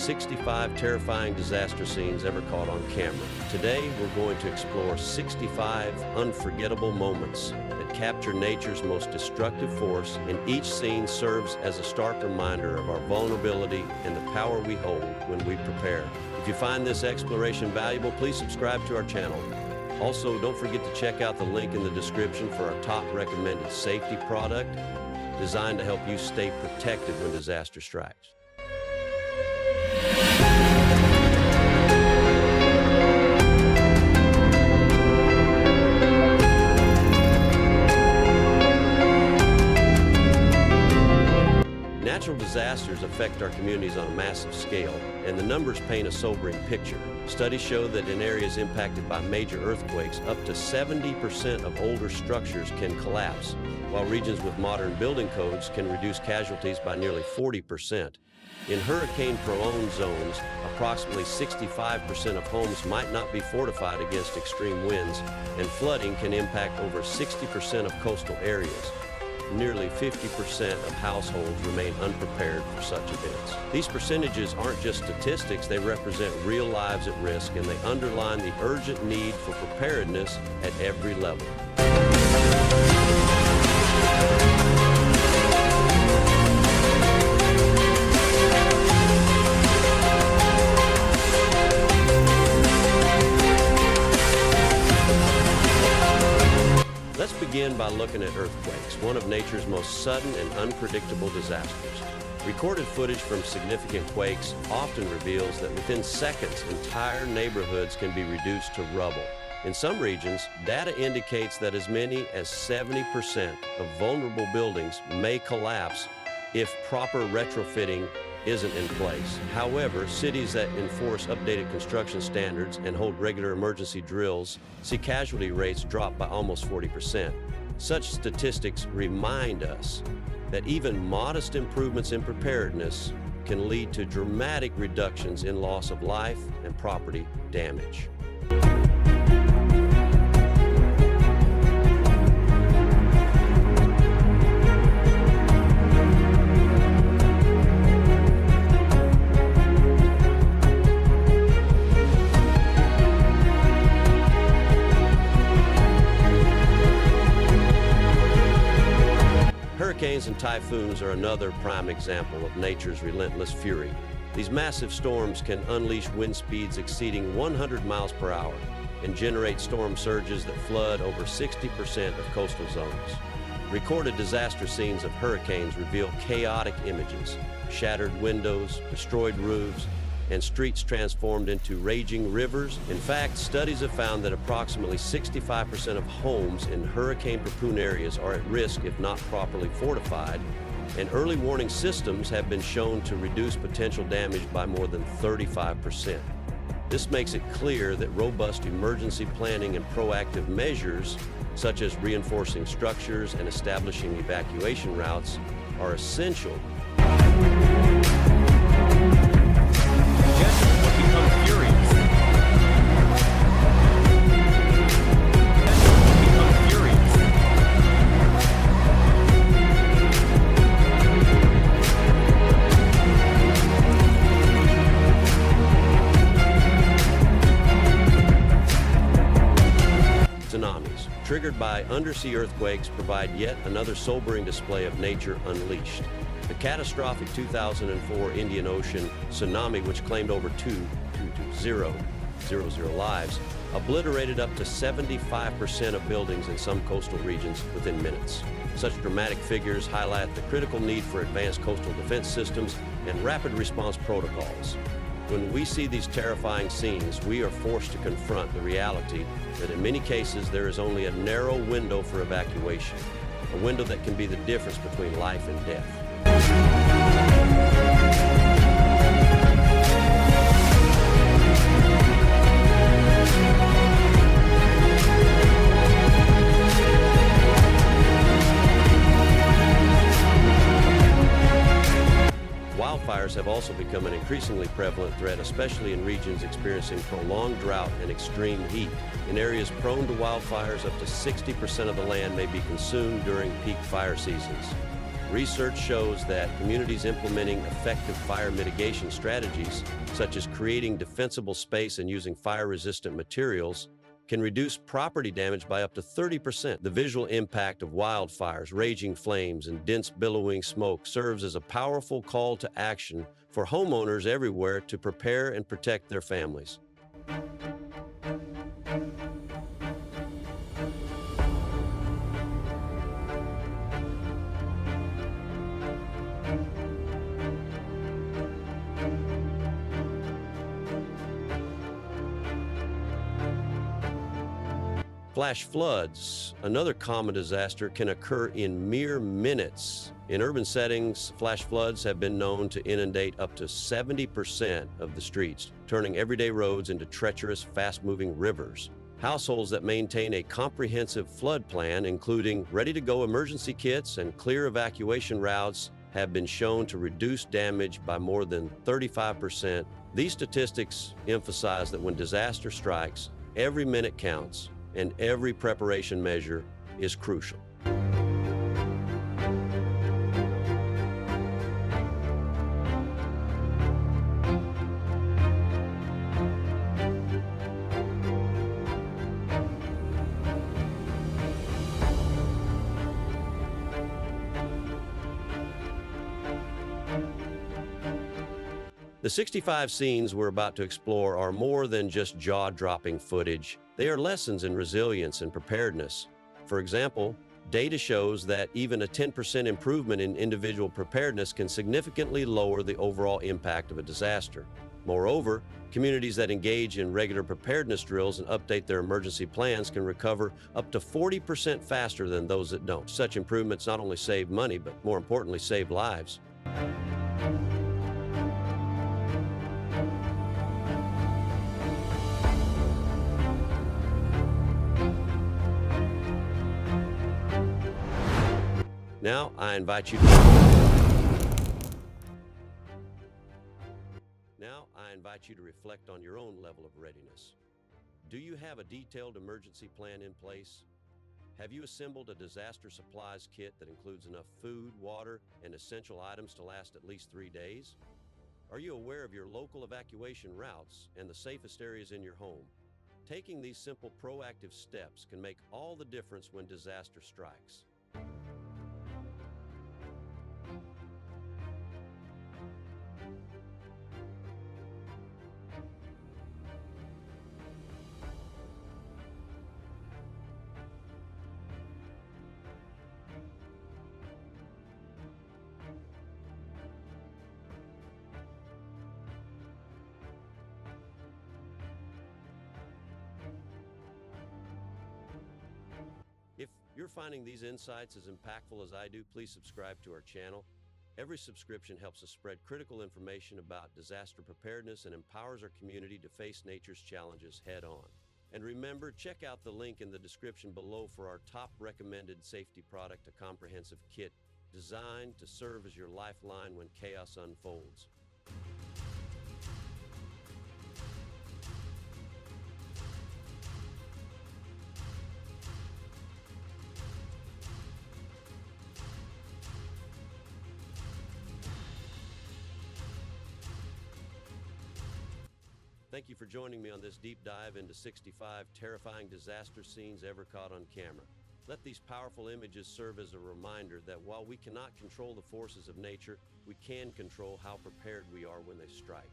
65 terrifying disaster scenes ever caught on camera. Today, we're going to explore 65 unforgettable moments that capture nature's most destructive force, and each scene serves as a stark reminder of our vulnerability and the power we hold when we prepare. If you find this exploration valuable, please subscribe to our channel. Also, don't forget to check out the link in the description for our top recommended safety product designed to help you stay protected when disaster strikes. Natural disasters affect our communities on a massive scale, and the numbers paint a sobering picture. Studies show that in areas impacted by major earthquakes, up to 70% of older structures can collapse, while regions with modern building codes can reduce casualties by nearly 40%. In hurricane-prone zones, approximately 65% of homes might not be fortified against extreme winds, and flooding can impact over 60% of coastal areas. Nearly 50% of households remain unprepared for such events. These percentages aren't just statistics, they represent real lives at risk, and they underline the urgent need for preparedness at every level. Let's begin by looking at earthquakes, one of nature's most sudden and unpredictable disasters. Recorded footage from significant quakes often reveals that within seconds, entire neighborhoods can be reduced to rubble. In some regions, data indicates that as many as 70% of vulnerable buildings may collapse if proper retrofitting isn't in place. However, cities that enforce updated construction standards and hold regular emergency drills see casualty rates drop by almost 40%. Such statistics remind us that even modest improvements in preparedness can lead to dramatic reductions in loss of life and property damage. Hurricanes and typhoons are another prime example of nature's relentless fury. These massive storms can unleash wind speeds exceeding 100 miles per hour and generate storm surges that flood over 60% of coastal zones. Recorded disaster scenes of hurricanes reveal chaotic images: shattered windows, destroyed roofs, and streets transformed into raging rivers. In fact, studies have found that approximately 65% of homes in hurricane-prone areas are at risk if not properly fortified, and early warning systems have been shown to reduce potential damage by more than 35%. This makes it clear that robust emergency planning and proactive measures, such as reinforcing structures and establishing evacuation routes, are essential. Tsunamis, triggered by undersea earthquakes, provide yet another sobering display of nature unleashed. The catastrophic 2004 Indian Ocean tsunami, which claimed over 2,000 lives, obliterated up to 75% of buildings in some coastal regions within minutes. Such dramatic figures highlight the critical need for advanced coastal defense systems and rapid response protocols. When we see these terrifying scenes, we are forced to confront the reality that in many cases there is only a narrow window for evacuation, a window that can be the difference between life and death. Wildfires have also become an increasingly prevalent threat, especially in regions experiencing prolonged drought and extreme heat. In areas prone to wildfires, up to 60% of the land may be consumed during peak fire seasons. Research shows that communities implementing effective fire mitigation strategies, such as creating defensible space and using fire-resistant materials, can reduce property damage by up to 30%. The visual impact of wildfires, raging flames, and dense billowing smoke serves as a powerful call to action for homeowners everywhere to prepare and protect their families. Flash floods, another common disaster, can occur in mere minutes. In urban settings, flash floods have been known to inundate up to 70% of the streets, turning everyday roads into treacherous, fast-moving rivers. Households that maintain a comprehensive flood plan, including ready-to-go emergency kits and clear evacuation routes, have been shown to reduce damage by more than 35%. These statistics emphasize that when disaster strikes, every minute counts, and every preparation measure is crucial. The 65 scenes we're about to explore are more than just jaw-dropping footage. They are lessons in resilience and preparedness. For example, data shows that even a 10% improvement in individual preparedness can significantly lower the overall impact of a disaster. Moreover, communities that engage in regular preparedness drills and update their emergency plans can recover up to 40% faster than those that don't. Such improvements not only save money, but more importantly, save lives. Now, I invite you to reflect on your own level of readiness. Do you have a detailed emergency plan in place? Have you assembled a disaster supplies kit that includes enough food, water, and essential items to last at least 3 days? Are you aware of your local evacuation routes and the safest areas in your home? Taking these simple proactive steps can make all the difference when disaster strikes. If you're finding these insights as impactful as I do, please subscribe to our channel. Every subscription helps us spread critical information about disaster preparedness and empowers our community to face nature's challenges head on. And remember, check out the link in the description below for our top recommended safety product, a comprehensive kit designed to serve as your lifeline when chaos unfolds. Thank you for joining me on this deep dive into 65 terrifying disaster scenes ever caught on camera. Let these powerful images serve as a reminder that while we cannot control the forces of nature, we can control how prepared we are when they strike.